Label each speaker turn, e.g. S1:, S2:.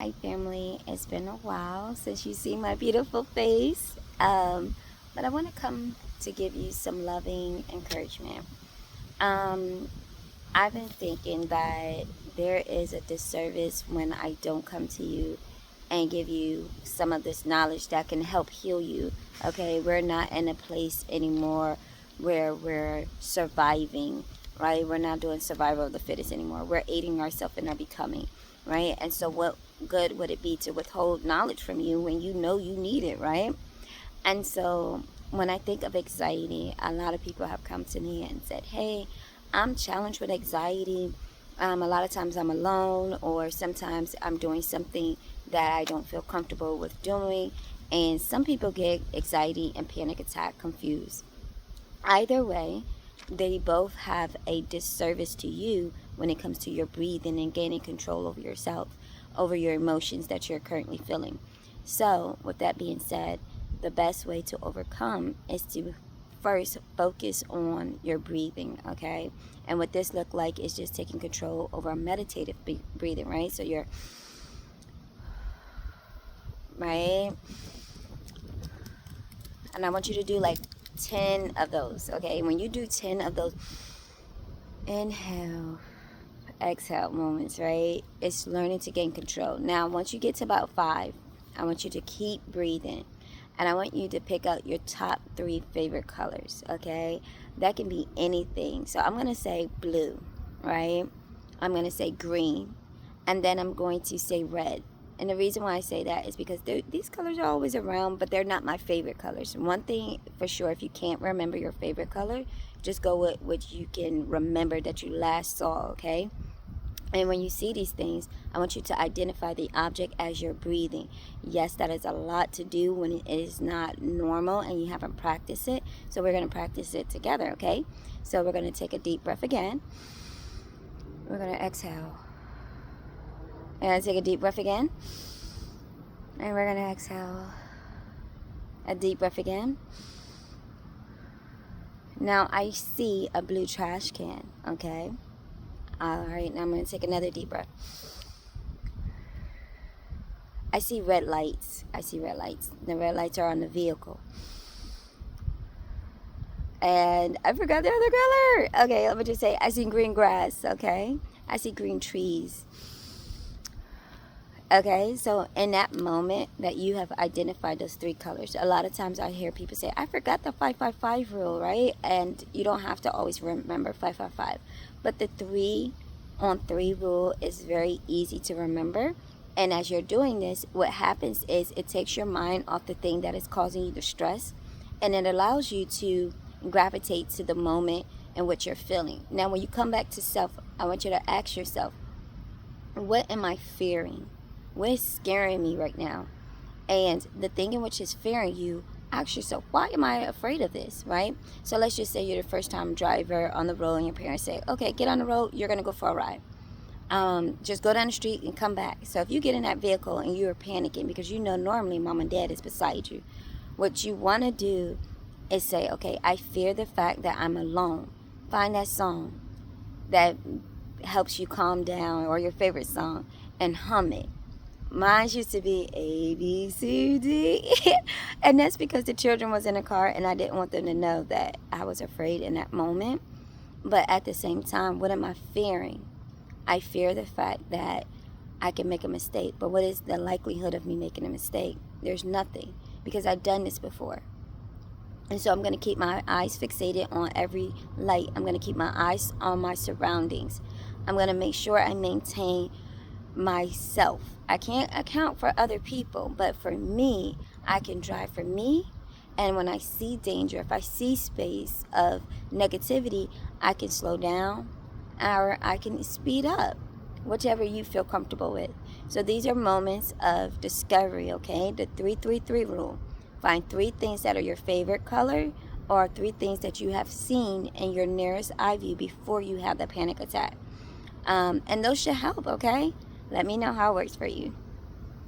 S1: Hi family, it's been a while since you see my beautiful face, but I want to come to give you some loving encouragement. Um, I've been thinking that there is a disservice when I don't come to you and give you some of this knowledge that can help heal you. Okay, we're not in a place anymore where we're surviving, right? We're not doing survival of the fittest anymore. We're aiding ourselves in our becoming, right? And so, what good would it be to withhold knowledge from you when you know you need it, right? And so when I think of anxiety, a lot of people have come to me and said, hey, I'm challenged with anxiety. A lot of times I'm alone, or sometimes I'm doing something that I don't feel comfortable with doing. And some people get anxiety and panic attack confused. Either way, they both have a disservice to you when it comes to your breathing and gaining control over yourself, over your emotions that you're currently feeling. So, with that being said, the best way to overcome is to first focus on your breathing, okay? And what this look like is just taking control over meditative breathing, right? So you're right, and I want you to do like 10 of those, okay? When you do 10 of those inhale, exhale moments, right? It's learning to gain control. Now, once you get to about 5, I want you to keep breathing. And I want you to pick out your top 3 favorite colors, okay? That can be anything. So I'm going to say blue, right? I'm going to say green. And then I'm going to say red. And the reason why I say that is because these colors are always around, but they're not my favorite colors. One thing for sure, if you can't remember your favorite color, just go with what you can remember that you last saw, okay? And when you see these things, I want you to identify the object as you're breathing. Yes, that is a lot to do when it is not normal and you haven't practiced it. So we're going to practice it together, okay? So we're going to take a deep breath again. We're going to exhale. And take a deep breath again. And we're going to exhale. A deep breath again. Now I see a blue trash can, okay? All right, now I'm going to take another deep breath. I see red lights. I see red lights. The red lights are on the vehicle. And I forgot the other color. Okay, let me just say, I see green grass, okay? I see green trees. Okay, so in that moment that you have identified those 3 colors, a lot of times I hear people say, I forgot the 555 rule, right? And you don't have to always remember 555. But the 3 on 3 rule is very easy to remember. And as you're doing this, what happens is it takes your mind off the thing that is causing you the stress, and it allows you to gravitate to the moment in which you're feeling. Now, when you come back to self, I want you to ask yourself, what am I fearing? What is scaring me right now? And the thing in which is fearing you, ask yourself, why am I afraid of this, right? So let's just say you're the first time driver on the road and your parents say, okay, get on the road, you're going to go for a ride. Just go down the street and come back. So if you get in that vehicle and you're panicking because you know normally mom and dad is beside you, what you want to do is say, okay, I fear the fact that I'm alone. Find that song that helps you calm down, or your favorite song, and hum it. Mine used to be A, B, C, D. And that's because the children was in the car and I didn't want them to know that I was afraid in that moment. But at the same time, what am I fearing? I fear the fact that I can make a mistake. But what is the likelihood of me making a mistake? There's nothing, because I've done this before. And so I'm going to keep my eyes fixated on every light. I'm going to keep my eyes on my surroundings. I'm going to make sure I maintain myself. I can't account for other people, but for me, I can drive for me. And when I see danger, if I see space of negativity, I can slow down or I can speed up, whichever you feel comfortable with. So these are moments of discovery, okay? The 333 rule. Find 3 things that are your favorite color, or 3 things that you have seen in your nearest eye view before you have the panic attack. And those should help, okay? Let me know how it works for you.